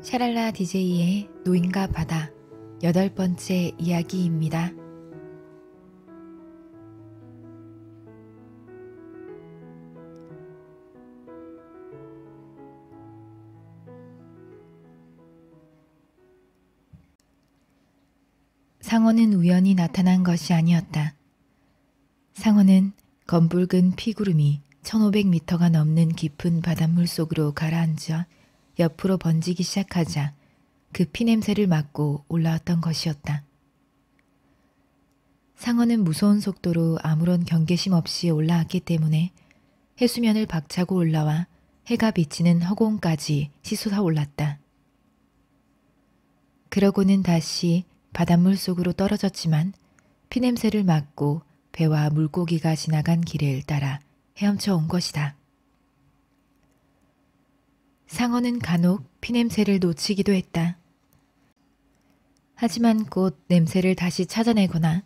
샤랄라 DJ의 노인과 바다 8번째 이야기입니다. 상어는 우연히 나타난 것이 아니었다. 상어는 검붉은 피구름이 1500m가 넘는 깊은 바닷물 속으로 가라앉아 옆으로 번지기 시작하자 그 피냄새를 맡고 올라왔던 것이었다. 상어는 무서운 속도로 아무런 경계심 없이 올라왔기 때문에 해수면을 박차고 올라와 해가 비치는 허공까지 치솟아 올랐다. 그러고는 다시 바닷물 속으로 떨어졌지만 피냄새를 맡고 배와 물고기가 지나간 길을 따라 헤엄쳐 온 것이다. 상어는 간혹 피냄새를 놓치기도 했다. 하지만 곧 냄새를 다시 찾아내거나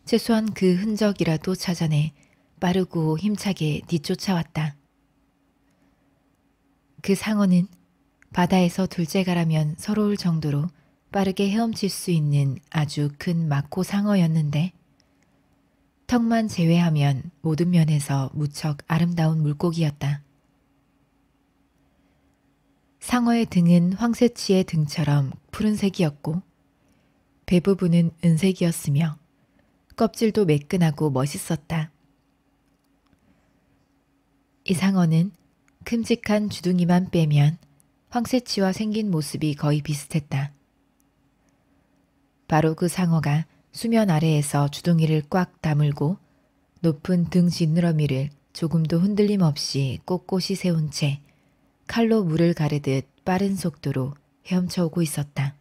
최소한 그 흔적이라도 찾아내 빠르고 힘차게 뒤쫓아왔다. 그 상어는 바다에서 둘째가라면 서러울 정도로 빠르게 헤엄칠 수 있는 아주 큰 마코 상어였는데 턱만 제외하면 모든 면에서 무척 아름다운 물고기였다. 상어의 등은 황새치의 등처럼 푸른색이었고 배 부분은 은색이었으며 껍질도 매끈하고 멋있었다. 이 상어는 큼직한 주둥이만 빼면 황새치와 생긴 모습이 거의 비슷했다. 바로 그 상어가 수면 아래에서 주둥이를 꽉 다물고 높은 등 지느러미를 조금도 흔들림 없이 꼿꼿이 세운 채 칼로 물을 가르듯 빠른 속도로 헤엄쳐 오고 있었다.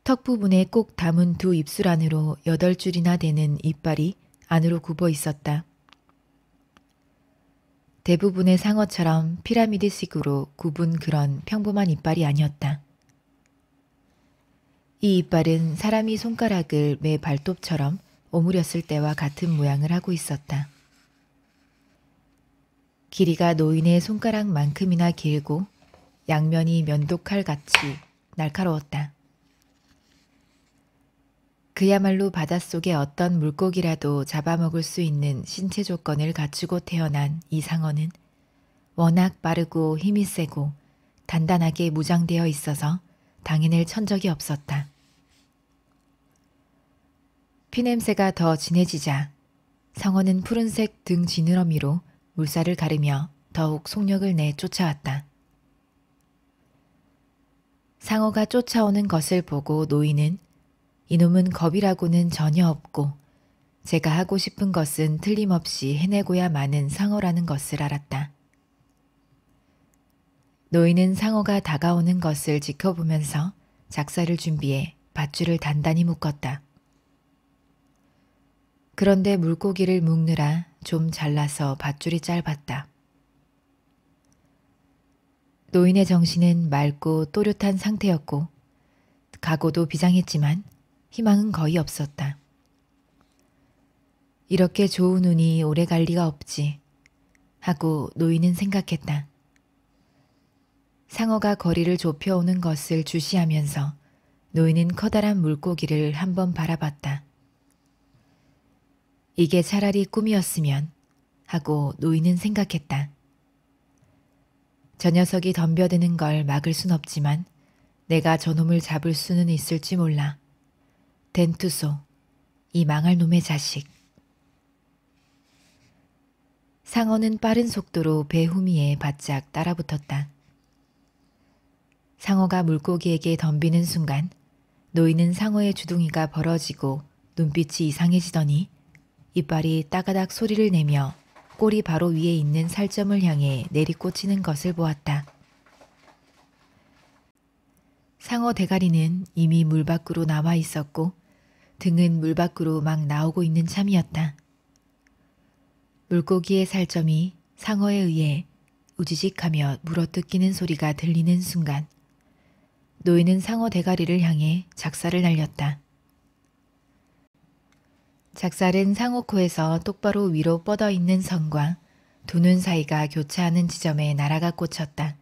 턱 부분에 꼭 담은 두 입술 안으로 8줄이나 되는 이빨이 안으로 굽어 있었다. 대부분의 상어처럼 피라미드식으로 굽은 그런 평범한 이빨이 아니었다. 이 이빨은 사람이 손가락을 매 발톱처럼 오므렸을 때와 같은 모양을 하고 있었다. 길이가 노인의 손가락만큼이나 길고 양면이 면도칼같이 날카로웠다. 그야말로 바닷속의 어떤 물고기라도 잡아먹을 수 있는 신체 조건을 갖추고 태어난 이 상어는 워낙 빠르고 힘이 세고 단단하게 무장되어 있어서 당해낼 천적이 없었다. 피냄새가 더 진해지자 상어는 푸른색 등 지느러미로 물살을 가르며 더욱 속력을 내 쫓아왔다. 상어가 쫓아오는 것을 보고 노인은 이놈은 겁이라고는 전혀 없고 제가 하고 싶은 것은 틀림없이 해내고야 마는 상어라는 것을 알았다. 노인은 상어가 다가오는 것을 지켜보면서 작사를 준비해 밧줄을 단단히 묶었다. 그런데 물고기를 묶느라 좀 잘라서 밧줄이 짧았다. 노인의 정신은 맑고 또렷한 상태였고 각오도 비장했지만 희망은 거의 없었다. 이렇게 좋은 운이 오래 갈 리가 없지 하고 노인은 생각했다. 상어가 거리를 좁혀오는 것을 주시하면서 노인은 커다란 물고기를 한번 바라봤다. 이게 차라리 꿈이었으면 하고 노인은 생각했다. 저 녀석이 덤벼드는 걸 막을 순 없지만 내가 저놈을 잡을 수는 있을지 몰라. 덴투소, 이 망할 놈의 자식. 상어는 빠른 속도로 배 후미에 바짝 따라붙었다. 상어가 물고기에게 덤비는 순간 노인은 상어의 주둥이가 벌어지고 눈빛이 이상해지더니 이빨이 따가닥 소리를 내며 꼬리 바로 위에 있는 살점을 향해 내리꽂히는 것을 보았다. 상어 대가리는 이미 물 밖으로 나와 있었고 등은 물 밖으로 막 나오고 있는 참이었다. 물고기의 살점이 상어에 의해 우지직하며 물어뜯기는 소리가 들리는 순간 노인은 상어 대가리를 향해 작살을 날렸다. 작살은 상어 코에서 똑바로 위로 뻗어 있는 선과 두 눈 사이가 교차하는 지점에 날아가 꽂혔다.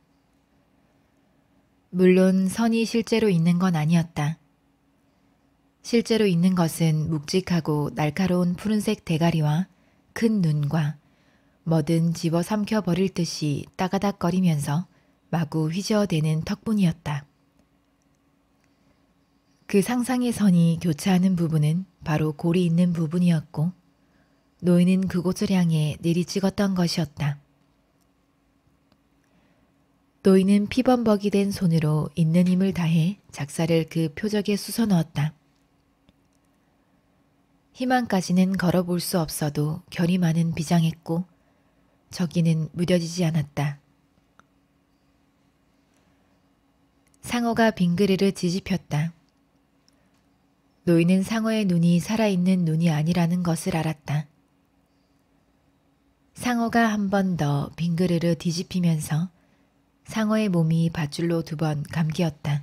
물론 선이 실제로 있는 건 아니었다. 실제로 있는 것은 묵직하고 날카로운 푸른색 대가리와 큰 눈과 뭐든 집어삼켜 버릴 듯이 따가닥거리면서 마구 휘저어대는 턱뿐이었다. 그 상상의 선이 교차하는 부분은 바로 골이 있는 부분이었고 노인은 그곳을 향해 내리찍었던 것이었다. 노인은 피범벅이 된 손으로 있는 힘을 다해 작사를 그 표적에 쑤서 넣었다. 희망까지는 걸어볼 수 없어도 결이 많은 비장했고 저기는 무뎌지지 않았다. 상어가 빙그레를 뒤집혔다. 노인은 상어의 눈이 살아있는 눈이 아니라는 것을 알았다. 상어가 한 번 더 빙그르르 뒤집히면서 상어의 몸이 밧줄로 2번 감기었다.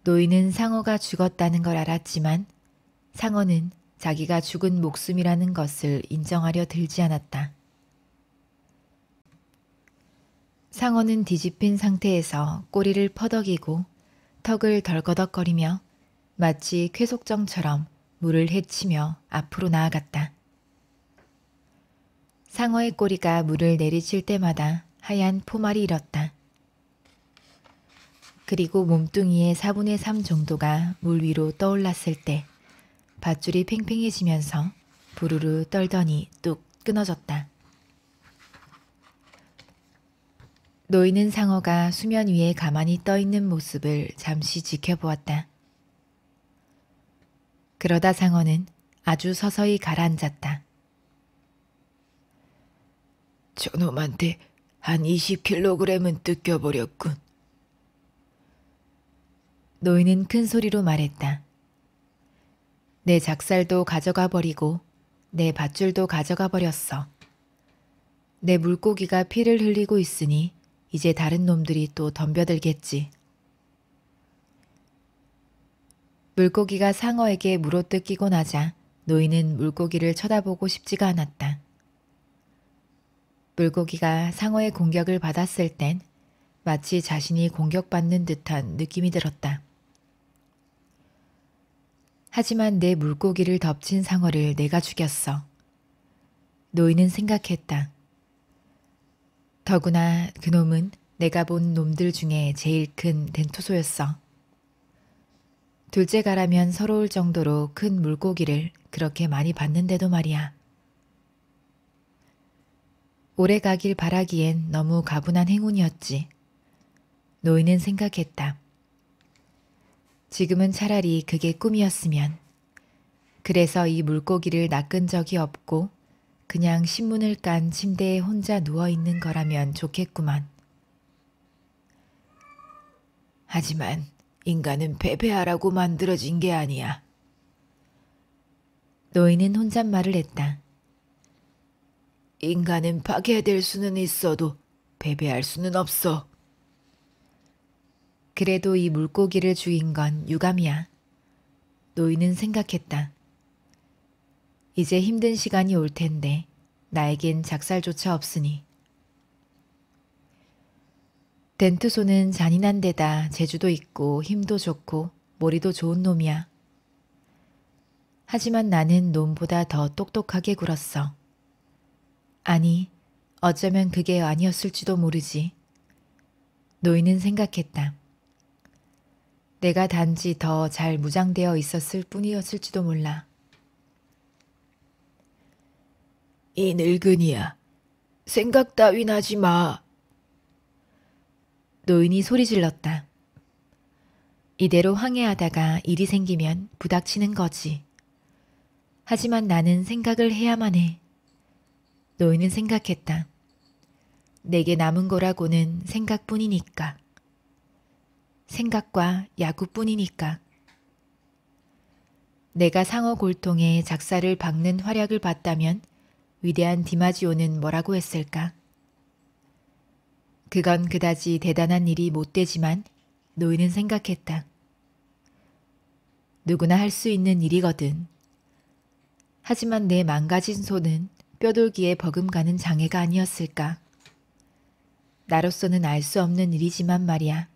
노인은 상어가 죽었다는 걸 알았지만 상어는 자기가 죽은 목숨이라는 것을 인정하려 들지 않았다. 상어는 뒤집힌 상태에서 꼬리를 퍼덕이고 턱을 덜거덕거리며 마치 쾌속정처럼 물을 헤치며 앞으로 나아갔다. 상어의 꼬리가 물을 내리칠 때마다 하얀 포말이 일었다. 그리고 몸뚱이의 4분의 3 정도가 물 위로 떠올랐을 때 밧줄이 팽팽해지면서 부르르 떨더니 뚝 끊어졌다. 노인은 상어가 수면 위에 가만히 떠있는 모습을 잠시 지켜보았다. 그러다 상어는 아주 서서히 가라앉았다. 저놈한테 한 20kg은 뜯겨버렸군. 노인은 큰 소리로 말했다. 내 작살도 가져가 버리고 내 밧줄도 가져가 버렸어. 내 물고기가 피를 흘리고 있으니 이제 다른 놈들이 또 덤벼들겠지. 물고기가 상어에게 물어뜯기고 나자 노인은 물고기를 쳐다보고 싶지가 않았다. 물고기가 상어의 공격을 받았을 땐 마치 자신이 공격받는 듯한 느낌이 들었다. 하지만 내 물고기를 덮친 상어를 내가 죽였어. 노인은 생각했다. 더구나 그놈은 내가 본 놈들 중에 제일 큰 덴토소였어. 둘째가라면 서러울 정도로 큰 물고기를 그렇게 많이 봤는데도 말이야. 오래 가길 바라기엔 너무 가분한 행운이었지. 노인은 생각했다. 지금은 차라리 그게 꿈이었으면. 그래서 이 물고기를 낚은 적이 없고 그냥 신문을 깐 침대에 혼자 누워있는 거라면 좋겠구만. 하지만 인간은 패배하라고 만들어진 게 아니야. 노인은 혼잣말을 했다. 인간은 파괴될 수는 있어도 패배할 수는 없어. 그래도 이 물고기를 죽인 건 유감이야. 노인은 생각했다. 이제 힘든 시간이 올 텐데 나에겐 작살조차 없으니. 덴투소는 잔인한 데다 재주도 있고 힘도 좋고 머리도 좋은 놈이야. 하지만 나는 놈보다 더 똑똑하게 굴었어. 아니, 어쩌면 그게 아니었을지도 모르지. 노인은 생각했다. 내가 단지 더 잘 무장되어 있었을 뿐이었을지도 몰라. 이 늙은이야. 생각 따윈 하지 마. 노인이 소리질렀다. 이대로 항해하다가 일이 생기면 부닥치는 거지. 하지만 나는 생각을 해야만 해. 노인은 생각했다. 내게 남은 거라고는 생각뿐이니까. 생각과 야구뿐이니까. 내가 상어 골통에 작사를 박는 활약을 봤다면 위대한 디마지오는 뭐라고 했을까? 그건 그다지 대단한 일이 못 되지만 노인은 생각했다. 누구나 할 수 있는 일이거든. 하지만 내 망가진 손은 뼈돌기에 버금가는 장애가 아니었을까? 나로서는 알 수 없는 일이지만 말이야.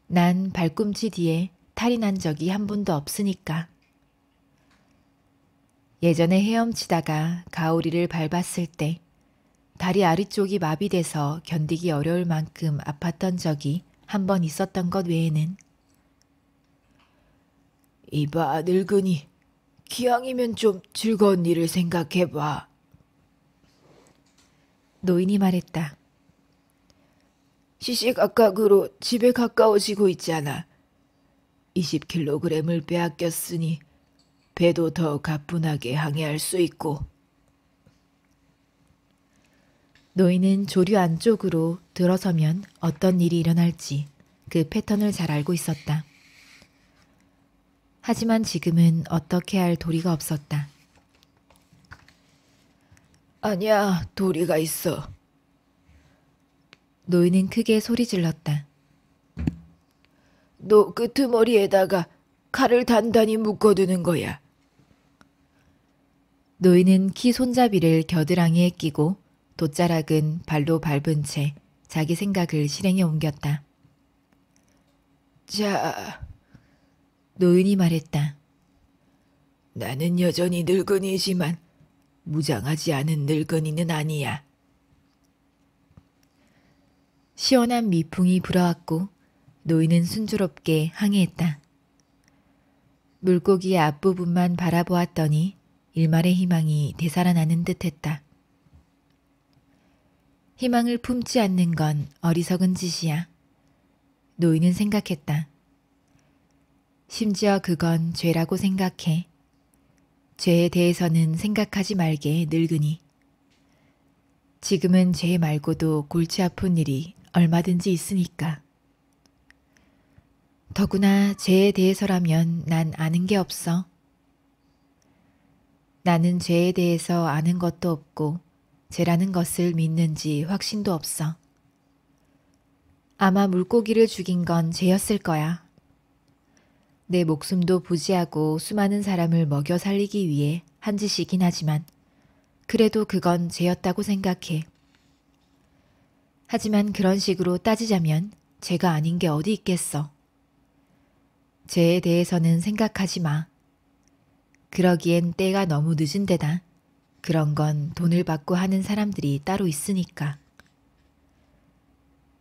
난 발꿈치 뒤에 탈이 난 적이 한 번도 없으니까. 예전에 헤엄치다가 가오리를 밟았을 때 다리 아래쪽이 마비돼서 견디기 어려울 만큼 아팠던 적이 한 번 있었던 것 외에는. 이봐 늙은이, 기왕이면 좀 즐거운 일을 생각해봐. 노인이 말했다. 시시각각으로 집에 가까워지고 있잖아. 20kg을 빼앗겼으니 배도 더 가뿐하게 항해할 수 있고. 노인은 조류 안쪽으로 들어서면 어떤 일이 일어날지 그 패턴을 잘 알고 있었다. 하지만 지금은 어떻게 할 도리가 없었다. 아니야, 도리가 있어. 노인은 크게 소리 질렀다. 너 끄트머리에다가 칼을 단단히 묶어두는 거야. 노인은 키 손잡이를 겨드랑이에 끼고 돗자락은 발로 밟은 채 자기 생각을 실행에 옮겼다. 자, 노인이 말했다. 나는 여전히 늙은이지만 무장하지 않은 늙은이는 아니야. 시원한 미풍이 불어왔고 노인은 순조롭게 항해했다. 물고기의 앞부분만 바라보았더니 일말의 희망이 되살아나는 듯했다. 희망을 품지 않는 건 어리석은 짓이야. 노인은 생각했다. 심지어 그건 죄라고 생각해. 죄에 대해서는 생각하지 말게 늙으니. 지금은 죄 말고도 골치 아픈 일이 얼마든지 있으니까. 더구나 죄에 대해서라면 난 아는 게 없어. 나는 죄에 대해서 아는 것도 없고 죄라는 것을 믿는지 확신도 없어. 아마 물고기를 죽인 건 죄였을 거야. 내 목숨도 부지하고 수많은 사람을 먹여 살리기 위해 한 짓이긴 하지만 그래도 그건 죄였다고 생각해. 하지만 그런 식으로 따지자면 죄가 아닌 게 어디 있겠어. 죄에 대해서는 생각하지 마. 그러기엔 때가 너무 늦은 데다 그런 건 돈을 받고 하는 사람들이 따로 있으니까.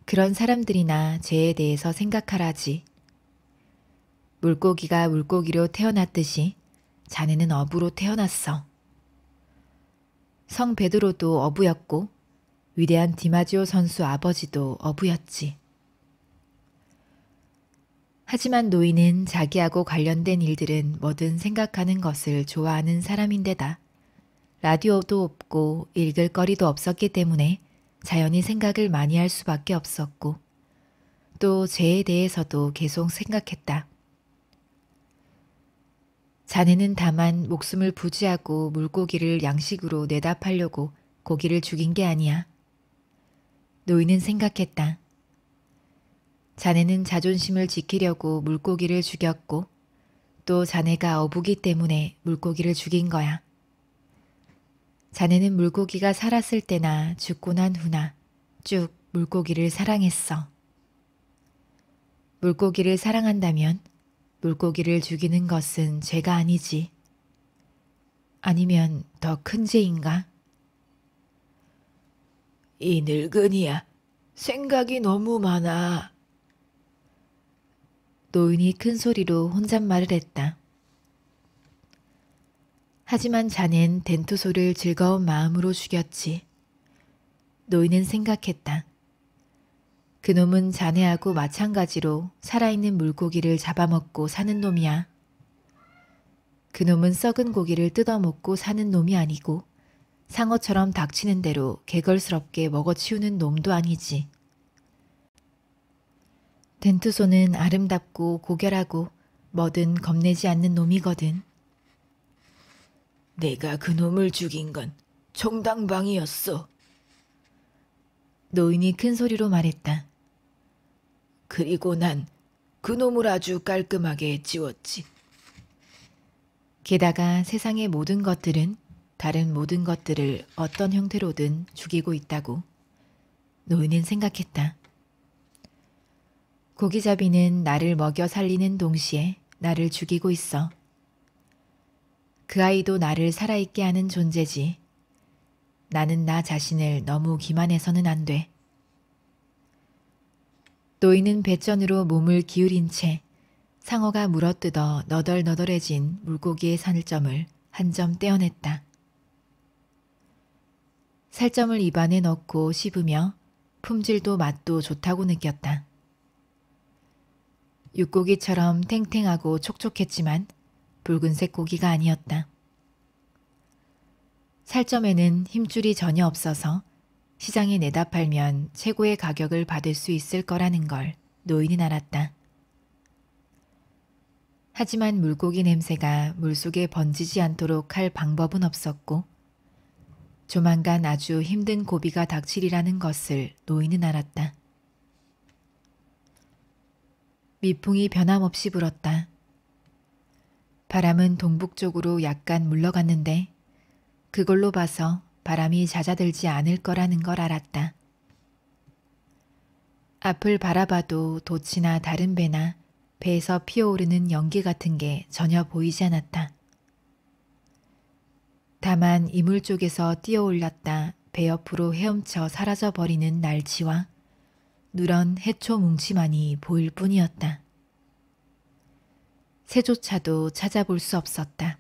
그런 사람들이나 죄에 대해서 생각하라지. 물고기가 물고기로 태어났듯이 자네는 어부로 태어났어. 성 베드로도 어부였고 위대한 디마지오 선수 아버지도 어부였지. 하지만 노인은 자기하고 관련된 일들은 뭐든 생각하는 것을 좋아하는 사람인데다 라디오도 없고 읽을 거리도 없었기 때문에 자연히 생각을 많이 할 수밖에 없었고 또 죄에 대해서도 계속 생각했다. 자네는 다만 목숨을 부지하고 물고기를 양식으로 내다 팔려고 고기를 죽인 게 아니야. 노인은 생각했다. 자네는 자존심을 지키려고 물고기를 죽였고 또 자네가 어부기 때문에 물고기를 죽인 거야. 자네는 물고기가 살았을 때나 죽고 난 후나 쭉 물고기를 사랑했어. 물고기를 사랑한다면 물고기를 죽이는 것은 죄가 아니지. 아니면 더 큰 죄인가? 이 늙은이야. 생각이 너무 많아. 노인이 큰 소리로 혼잣말을 했다. 하지만 자넨 덴투소를 즐거운 마음으로 죽였지. 노인은 생각했다. 그놈은 자네하고 마찬가지로 살아있는 물고기를 잡아먹고 사는 놈이야. 그놈은 썩은 고기를 뜯어먹고 사는 놈이 아니고 상어처럼 닥치는 대로 개걸스럽게 먹어치우는 놈도 아니지. 덴투소는 아름답고 고결하고 뭐든 겁내지 않는 놈이거든. 내가 그놈을 죽인 건 정당방위였어. 노인이 큰 소리로 말했다. 그리고 난 그놈을 아주 깔끔하게 지웠지. 게다가 세상의 모든 것들은 다른 모든 것들을 어떤 형태로든 죽이고 있다고. 노인은 생각했다. 고기잡이는 나를 먹여 살리는 동시에 나를 죽이고 있어. 그 아이도 나를 살아있게 하는 존재지. 나는 나 자신을 너무 기만해서는 안 돼. 노인은 배전으로 몸을 기울인 채 상어가 물어뜯어 너덜너덜해진 물고기의 살점을 한 점 떼어냈다. 살점을 입안에 넣고 씹으며 품질도 맛도 좋다고 느꼈다. 육고기처럼 탱탱하고 촉촉했지만 붉은색 고기가 아니었다. 살점에는 힘줄이 전혀 없어서 시장에 내다 팔면 최고의 가격을 받을 수 있을 거라는 걸 노인은 알았다. 하지만 물고기 냄새가 물속에 번지지 않도록 할 방법은 없었고 조만간 아주 힘든 고비가 닥치리라는 것을 노인은 알았다. 미풍이 변함없이 불었다. 바람은 동북쪽으로 약간 물러갔는데 그걸로 봐서 바람이 잦아들지 않을 거라는 걸 알았다. 앞을 바라봐도 돛이나 다른 배나 배에서 피어오르는 연기 같은 게 전혀 보이지 않았다. 다만 이물 쪽에서 뛰어올랐다 배 옆으로 헤엄쳐 사라져버리는 날치와 누런 해초 뭉치만이 보일 뿐이었다. 새조차도 찾아볼 수 없었다.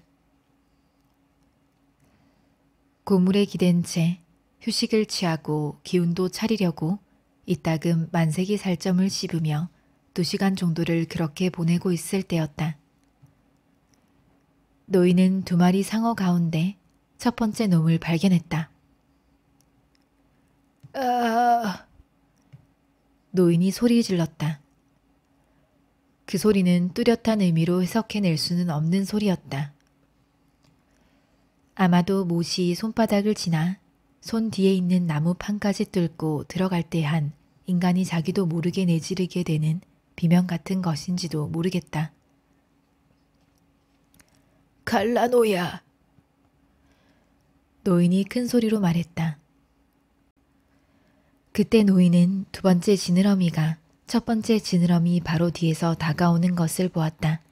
고물에 기댄 채 휴식을 취하고 기운도 차리려고 이따금 만세기 살점을 씹으며 2시간 정도를 그렇게 보내고 있을 때였다. 노인은 2마리 상어 가운데 첫 번째 놈을 발견했다. 아! 노인이 소리 질렀다. 그 소리는 뚜렷한 의미로 해석해낼 수는 없는 소리였다. 아마도 못이 손바닥을 지나 손 뒤에 있는 나무 판까지 뚫고 들어갈 때 한 인간이 자기도 모르게 내지르게 되는 비명 같은 것인지도 모르겠다. 갈라노야. 노인이 큰 소리로 말했다. 그때 노인은 2번째 지느러미가 첫 번째 지느러미 바로 뒤에서 다가오는 것을 보았다.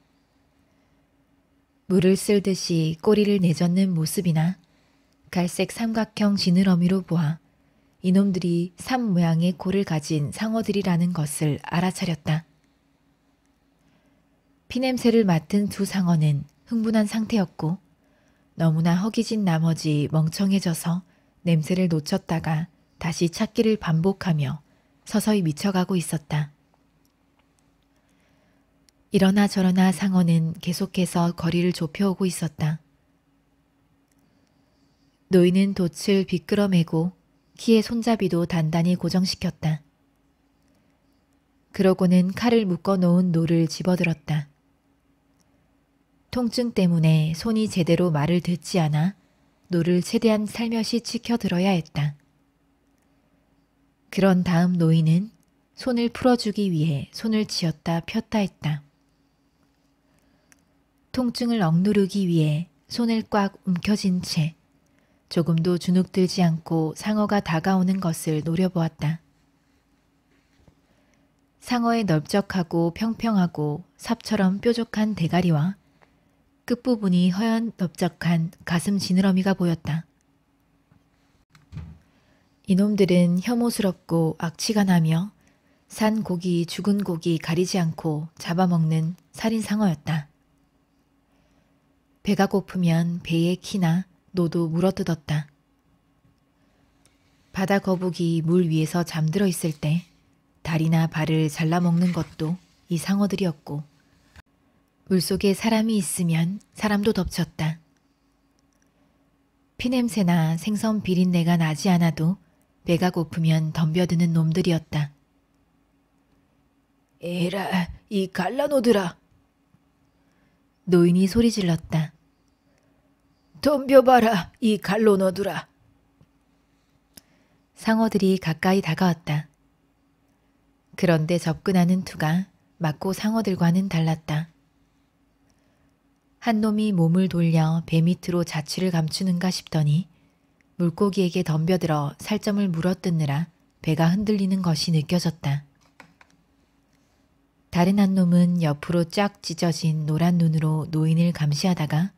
물을 쓸듯이 꼬리를 내젓는 모습이나 갈색 삼각형 지느러미로 보아 이놈들이 삼 모양의 코를 가진 상어들이라는 것을 알아차렸다. 피냄새를 맡은 2 상어는 흥분한 상태였고 너무나 허기진 나머지 멍청해져서 냄새를 놓쳤다가 다시 찾기를 반복하며 서서히 미쳐가고 있었다. 이러나 저러나 상어는 계속해서 거리를 좁혀오고 있었다. 노인은 돛을 비끄러매고 키의 손잡이도 단단히 고정시켰다. 그러고는 칼을 묶어놓은 노를 집어들었다. 통증 때문에 손이 제대로 말을 듣지 않아 노를 최대한 살며시 치켜들어야 했다. 그런 다음 노인은 손을 풀어주기 위해 손을 쥐었다 폈다 했다. 통증을 억누르기 위해 손을 꽉 움켜쥔 채 조금도 주눅들지 않고 상어가 다가오는 것을 노려보았다. 상어의 넓적하고 평평하고 삽처럼 뾰족한 대가리와 끝부분이 허연 넓적한 가슴 지느러미가 보였다. 이놈들은 혐오스럽고 악취가 나며 산 고기, 죽은 고기 가리지 않고 잡아먹는 살인상어였다. 배가 고프면 배의 키나 노도 물어뜯었다. 바다 거북이 물 위에서 잠들어 있을 때 다리나 발을 잘라먹는 것도 이 상어들이었고 물속에 사람이 있으면 사람도 덮쳤다. 피냄새나 생선 비린내가 나지 않아도 배가 고프면 덤벼드는 놈들이었다. 에라, 이 갈라노들아! 노인이 소리 질렀다. 덤벼봐라, 이 갈로너들아! 상어들이 가까이 다가왔다. 그런데 접근하는 투가 맞고 상어들과는 달랐다. 한 놈이 몸을 돌려 배 밑으로 자취를 감추는가 싶더니 물고기에게 덤벼들어 살점을 물어뜯느라 배가 흔들리는 것이 느껴졌다. 다른 한 놈은 옆으로 쫙 찢어진 노란 눈으로 노인을 감시하다가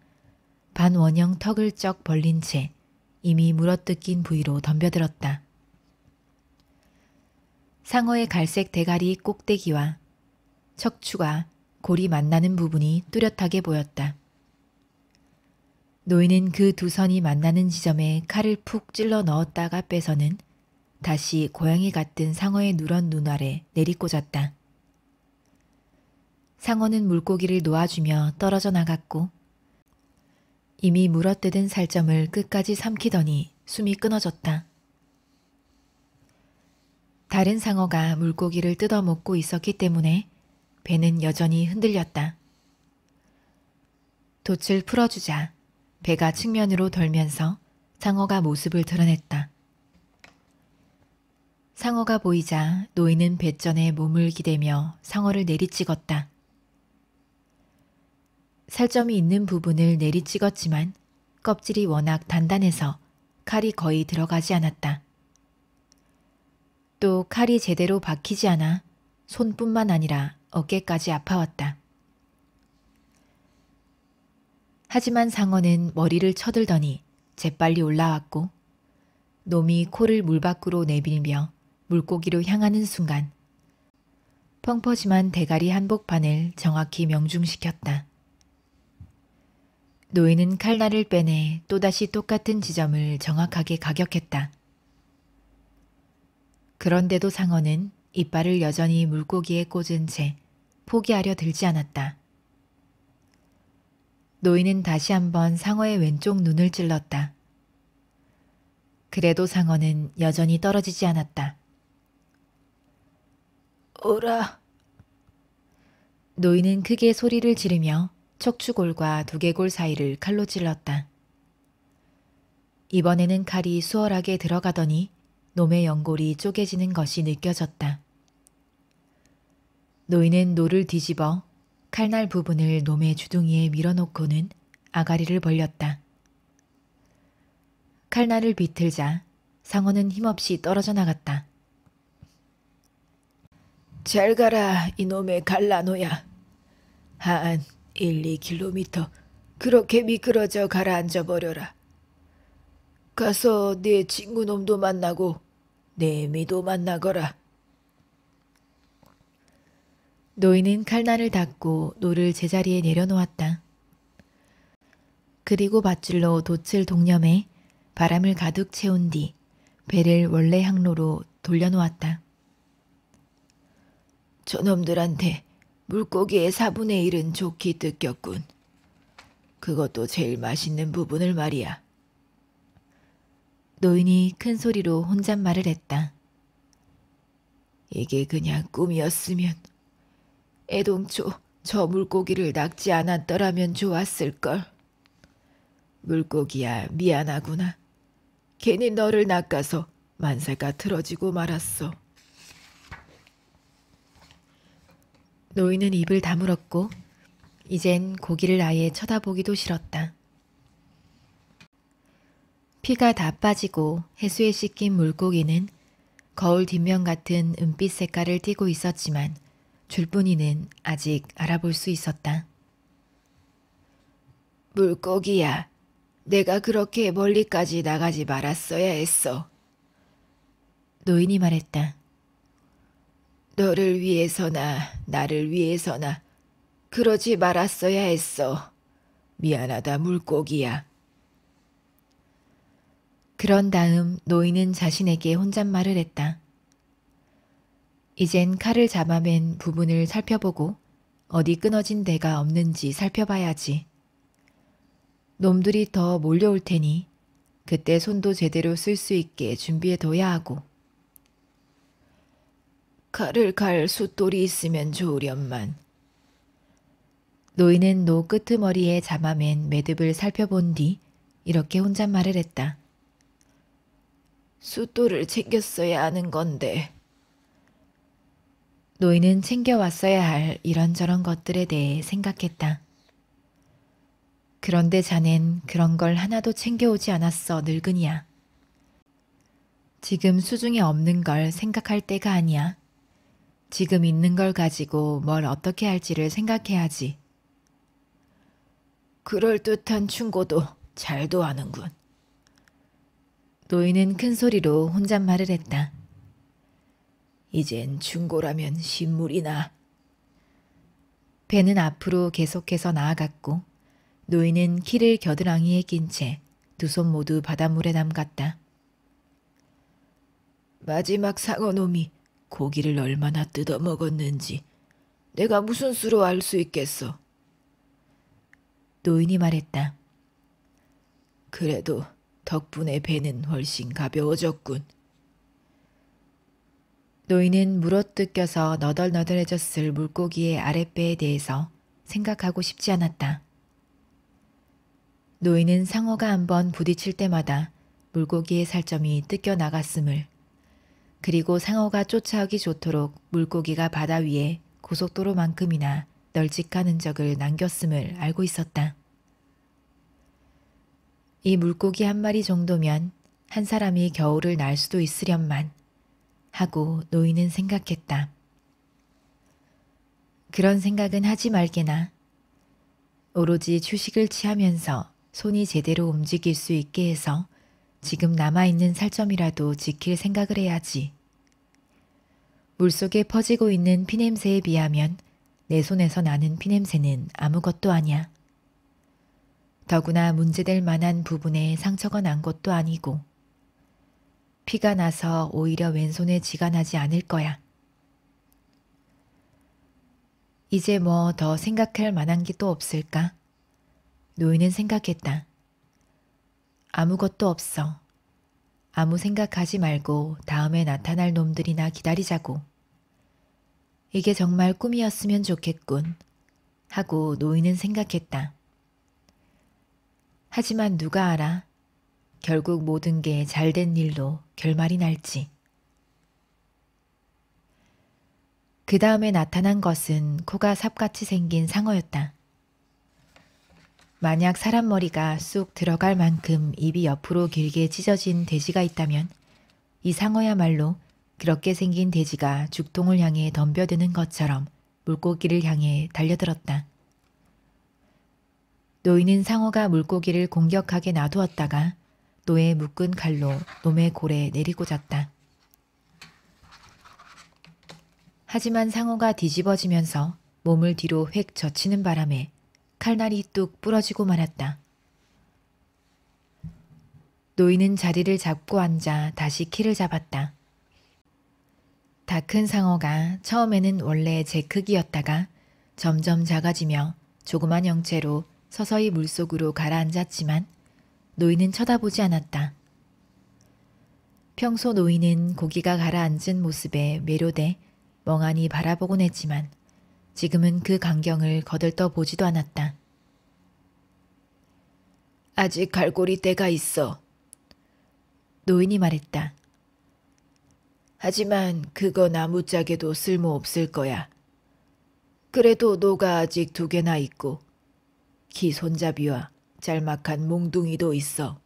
반원형 턱을 쩍 벌린 채 이미 물어뜯긴 부위로 덤벼들었다. 상어의 갈색 대가리 꼭대기와 척추가 골이 만나는 부분이 뚜렷하게 보였다. 노인은 그 두 선이 만나는 지점에 칼을 푹 찔러 넣었다가 빼서는 다시 고양이 같은 상어의 누런 눈 아래 내리꽂았다. 상어는 물고기를 놓아주며 떨어져 나갔고 이미 물어뜯은 살점을 끝까지 삼키더니 숨이 끊어졌다. 다른 상어가 물고기를 뜯어먹고 있었기 때문에 배는 여전히 흔들렸다. 돛을 풀어주자 배가 측면으로 돌면서 상어가 모습을 드러냈다. 상어가 보이자 노인은 배전에 몸을 기대며 상어를 내리찍었다. 살점이 있는 부분을 내리찍었지만 껍질이 워낙 단단해서 칼이 거의 들어가지 않았다. 또 칼이 제대로 박히지 않아 손뿐만 아니라 어깨까지 아파왔다. 하지만 상어는 머리를 쳐들더니 재빨리 올라왔고 놈이 코를 물 밖으로 내밀며 물고기로 향하는 순간 펑퍼짐한 대가리 한복판을 정확히 명중시켰다. 노인은 칼날을 빼내 또다시 똑같은 지점을 정확하게 가격했다. 그런데도 상어는 이빨을 여전히 물고기에 꽂은 채 포기하려 들지 않았다. 노인은 다시 한번 상어의 왼쪽 눈을 찔렀다. 그래도 상어는 여전히 떨어지지 않았다. 오라! 노인은 크게 소리를 지르며 척추골과 두개골 사이를 칼로 찔렀다. 이번에는 칼이 수월하게 들어가더니 놈의 연골이 쪼개지는 것이 느껴졌다. 노인은 노를 뒤집어 칼날 부분을 놈의 주둥이에 밀어놓고는 아가리를 벌렸다. 칼날을 비틀자 상어는 힘없이 떨어져 나갔다. 잘 가라 이놈의 갈라노야. 한 1-2km 그렇게 미끄러져 가라앉아 버려라. 가서 네 친구놈도 만나고 내 미도 만나거라. 노인은 칼날을 닫고 노를 제자리에 내려놓았다. 그리고 밧줄로 돛을 동념해 바람을 가득 채운 뒤 배를 원래 항로로 돌려놓았다. 저놈들한테 물고기의 4분의 1은 좋게 뜯겼군. 그것도 제일 맛있는 부분을 말이야. 노인이 큰 소리로 혼잣말을 했다. 이게 그냥 꿈이었으면 애동초 저 물고기를 낚지 않았더라면 좋았을걸. 물고기야 미안하구나. 괜히 너를 낚아서 만사가 틀어지고 말았어. 노인은 입을 다물었고 이젠 고기를 아예 쳐다보기도 싫었다. 피가 다 빠지고 해수에 씻긴 물고기는 거울 뒷면 같은 은빛 색깔을 띠고 있었지만 줄뿐이는 아직 알아볼 수 있었다. 물고기야, 내가 그렇게 멀리까지 나가지 말았어야 했어. 노인이 말했다. 너를 위해서나 나를 위해서나 그러지 말았어야 했어. 미안하다 물고기야. 그런 다음 노인은 자신에게 혼잣말을 했다. 이젠 칼을 잡아맨 부분을 살펴보고 어디 끊어진 데가 없는지 살펴봐야지. 놈들이 더 몰려올 테니 그때 손도 제대로 쓸 수 있게 준비해둬야 하고. 칼을 갈 숫돌이 있으면 좋으련만. 노인은 노 끄트머리에 잡아맨 매듭을 살펴본 뒤 이렇게 혼잣말을 했다. 숫돌을 챙겼어야 하는 건데. 노인은 챙겨왔어야 할 이런저런 것들에 대해 생각했다. 그런데 자넨 그런 걸 하나도 챙겨오지 않았어, 늙은이야. 지금 수중에 없는 걸 생각할 때가 아니야. 지금 있는 걸 가지고 뭘 어떻게 할지를 생각해야지. 그럴듯한 충고도 잘도 하는군. 노인은 큰 소리로 혼잣말을 했다. 이젠 충고라면 신물이나. 배는 앞으로 계속해서 나아갔고 노인은 키를 겨드랑이에 낀 채 두 손 모두 바닷물에 담갔다. 마지막 상어놈이 고기를 얼마나 뜯어먹었는지 내가 무슨 수로 알 수 있겠어. 노인이 말했다. 그래도 덕분에 배는 훨씬 가벼워졌군. 노인은 물어뜯겨서 너덜너덜해졌을 물고기의 아랫배에 대해서 생각하고 싶지 않았다. 노인은 상어가 한번 부딪힐 때마다 물고기의 살점이 뜯겨 나갔음을, 그리고 상어가 쫓아오기 좋도록 물고기가 바다 위에 고속도로만큼이나 널찍한 흔적을 남겼음을 알고 있었다. 이 물고기 한 마리 정도면 한 사람이 겨울을 날 수도 있으련만 하고 노인은 생각했다. 그런 생각은 하지 말게나. 오로지 휴식을 취하면서 손이 제대로 움직일 수 있게 해서 지금 남아있는 살점이라도 지킬 생각을 해야지. 물속에 퍼지고 있는 피냄새에 비하면 내 손에서 나는 피냄새는 아무것도 아니야. 더구나 문제될 만한 부분에 상처가 난 것도 아니고 피가 나서 오히려 왼손에 쥐가 나지 않을 거야. 이제 뭐 더 생각할 만한 게 또 없을까? 노인은 생각했다. 아무것도 없어. 아무 생각하지 말고 다음에 나타날 놈들이나 기다리자고. 이게 정말 꿈이었으면 좋겠군. 하고 노인은 생각했다. 하지만 누가 알아? 결국 모든 게 잘된 일로 결말이 날지. 그 다음에 나타난 것은 코가 삽같이 생긴 상어였다. 만약 사람 머리가 쑥 들어갈 만큼 입이 옆으로 길게 찢어진 돼지가 있다면 이 상어야말로 그렇게 생긴 돼지가 죽통을 향해 덤벼드는 것처럼 물고기를 향해 달려들었다. 노인은 상어가 물고기를 공격하게 놔두었다가 노의 묶은 칼로 놈의 골에 내리꽂았다. 하지만 상어가 뒤집어지면서 몸을 뒤로 획 젖히는 바람에 칼날이 뚝 부러지고 말았다. 노인은 자리를 잡고 앉아 다시 키를 잡았다. 다 큰 상어가 처음에는 원래 제 크기였다가 점점 작아지며 조그만 형체로 서서히 물속으로 가라앉았지만 노인은 쳐다보지 않았다. 평소 노인은 고기가 가라앉은 모습에 매료돼 멍하니 바라보곤 했지만 지금은 그 광경을 거들떠 보지도 않았다. 아직 갈고리 때가 있어. 노인이 말했다. 하지만 그건 아무짝에도 쓸모없을 거야. 그래도 노가 아직 2개나 있고 기 손잡이와 짤막한 몽둥이도 있어.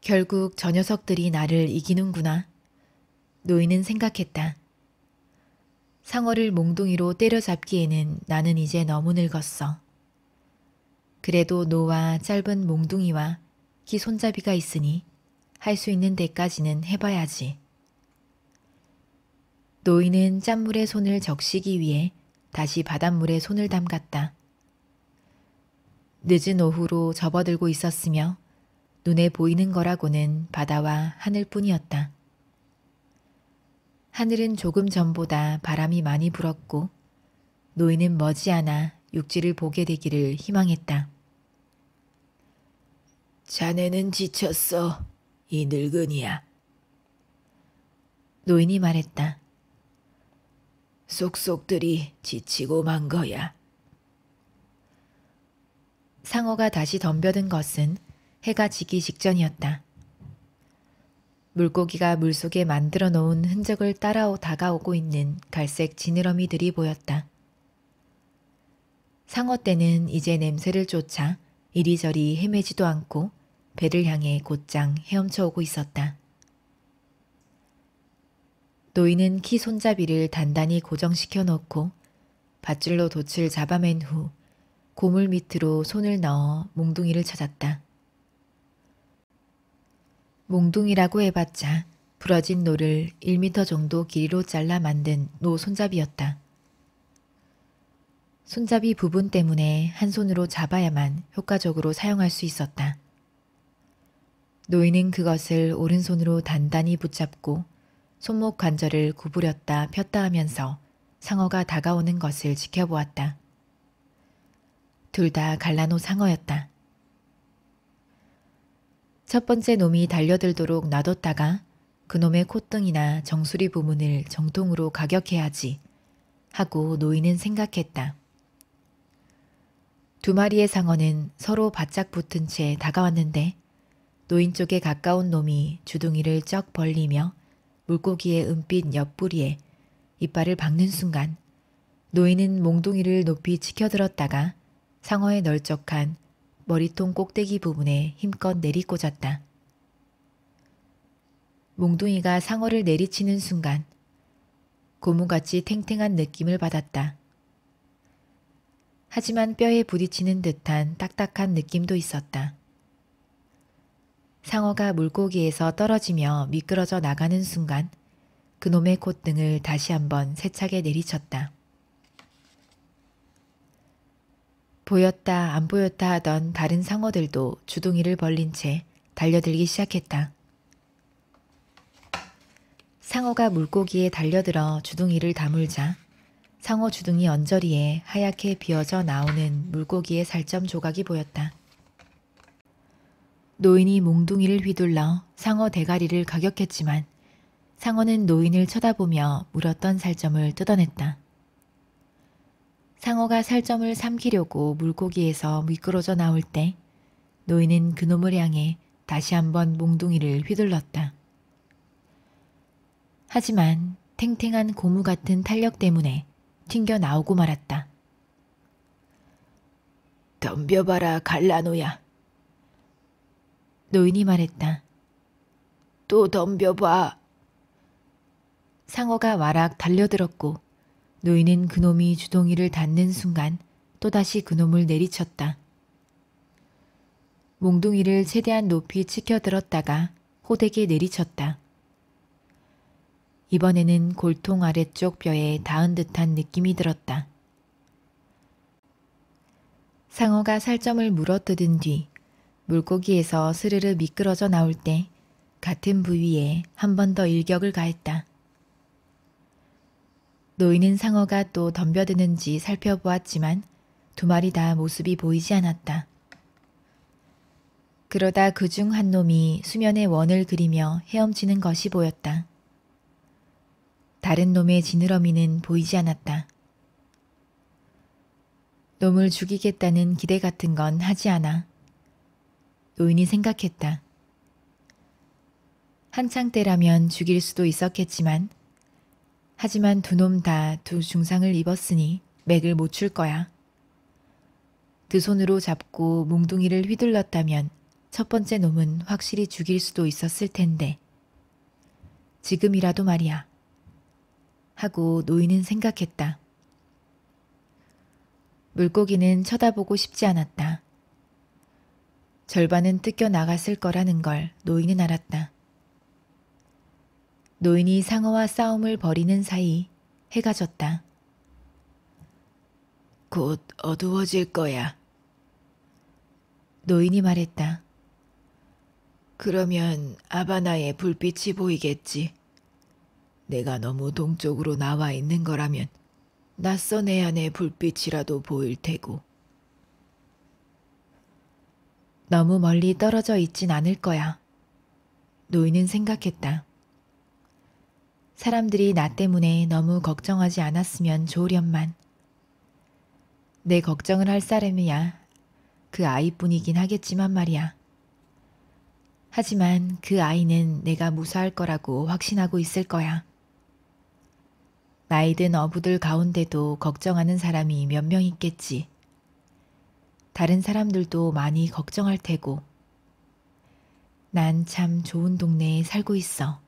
결국 저 녀석들이 나를 이기는구나. 노인은 생각했다. 상어를 몽둥이로 때려잡기에는 나는 이제 너무 늙었어. 그래도 노와 짧은 몽둥이와 기 손잡이가 있으니 할 수 있는 데까지는 해봐야지. 노인은 짠물에 손을 적시기 위해 다시 바닷물에 손을 담갔다. 늦은 오후로 접어들고 있었으며 눈에 보이는 거라고는 바다와 하늘뿐이었다. 하늘은 조금 전보다 바람이 많이 불었고 노인은 머지않아 육지를 보게 되기를 희망했다. 자네는 지쳤어, 이 늙은이야. 노인이 말했다. 속속들이 지치고 만 거야. 상어가 다시 덤벼든 것은 해가 지기 직전이었다. 물고기가 물속에 만들어 놓은 흔적을 따라 다가오고 있는 갈색 지느러미들이 보였다. 상어 떼는 이제 냄새를 쫓아 이리저리 헤매지도 않고 배를 향해 곧장 헤엄쳐 오고 있었다. 노인은 키 손잡이를 단단히 고정시켜 놓고 밧줄로 돛을 잡아맨 후 고물 밑으로 손을 넣어 몽둥이를 찾았다. 몽둥이라고 해봤자 부러진 노를 1미터 정도 길이로 잘라 만든 노 손잡이였다. 손잡이 부분 때문에 한 손으로 잡아야만 효과적으로 사용할 수 있었다. 노인은 그것을 오른손으로 단단히 붙잡고 손목 관절을 구부렸다 폈다 하면서 상어가 다가오는 것을 지켜보았다. 둘 다 갈라노 상어였다. 첫 번째 놈이 달려들도록 놔뒀다가 그놈의 콧등이나 정수리 부분을 정통으로 가격해야지 하고 노인은 생각했다. 두 마리의 상어는 서로 바짝 붙은 채 다가왔는데 노인 쪽에 가까운 놈이 주둥이를 쩍 벌리며 물고기의 은빛 옆부리에 이빨을 박는 순간 노인은 몽둥이를 높이 치켜들었다가 상어의 널쩍한 머리통 꼭대기 부분에 힘껏 내리꽂았다. 몽둥이가 상어를 내리치는 순간 고무같이 탱탱한 느낌을 받았다. 하지만 뼈에 부딪히는 듯한 딱딱한 느낌도 있었다. 상어가 물고기에서 떨어지며 미끄러져 나가는 순간 그놈의 콧등을 다시 한번 세차게 내리쳤다. 보였다 안 보였다 하던 다른 상어들도 주둥이를 벌린 채 달려들기 시작했다. 상어가 물고기에 달려들어 주둥이를 다물자 상어 주둥이 언저리에 하얗게 비어져 나오는 물고기의 살점 조각이 보였다. 노인이 몽둥이를 휘둘러 상어 대가리를 가격했지만 상어는 노인을 쳐다보며 물었던 살점을 뜯어냈다. 상어가 살점을 삼키려고 물고기에서 미끄러져 나올 때 노인은 그놈을 향해 다시 한번 몽둥이를 휘둘렀다. 하지만 탱탱한 고무 같은 탄력 때문에 튕겨 나오고 말았다. 덤벼봐라 갈라노야. 노인이 말했다. 또 덤벼봐. 상어가 와락 달려들었고 노인은 그놈이 주둥이를 닿는 순간 또다시 그놈을 내리쳤다. 몽둥이를 최대한 높이 치켜들었다가 호되게 내리쳤다. 이번에는 골통 아래쪽 뼈에 닿은 듯한 느낌이 들었다. 상어가 살점을 물어뜯은 뒤 물고기에서 스르르 미끄러져 나올 때 같은 부위에 한 번 더 일격을 가했다. 노인은 상어가 또 덤벼드는지 살펴보았지만 두 마리 다 모습이 보이지 않았다. 그러다 그중 한 놈이 수면에 원을 그리며 헤엄치는 것이 보였다. 다른 놈의 지느러미는 보이지 않았다. 놈을 죽이겠다는 기대 같은 건 하지 않아. 노인이 생각했다. 한창 때라면 죽일 수도 있었겠지만 하지만 두 놈 다 두 중상을 입었으니 맥을 못 출 거야. 두 손으로 잡고 몽둥이를 휘둘렀다면 첫 번째 놈은 확실히 죽일 수도 있었을 텐데 지금이라도 말이야. 하고 노인은 생각했다. 물고기는 쳐다보고 싶지 않았다. 절반은 뜯겨 나갔을 거라는 걸 노인은 알았다. 노인이 상어와 싸움을 벌이는 사이 해가 졌다. 곧 어두워질 거야. 노인이 말했다. 그러면 아바나의 불빛이 보이겠지. 내가 너무 동쪽으로 나와 있는 거라면 낯선 해안의 불빛이라도 보일 테고. 너무 멀리 떨어져 있진 않을 거야. 노인은 생각했다. 사람들이 나 때문에 너무 걱정하지 않았으면 좋으련만. 내 걱정을 할 사람이야 그 아이뿐이긴 하겠지만 말이야. 하지만 그 아이는 내가 무사할 거라고 확신하고 있을 거야. 나이든 어부들 가운데도 걱정하는 사람이 몇 명 있겠지. 다른 사람들도 많이 걱정할 테고. 난 참 좋은 동네에 살고 있어.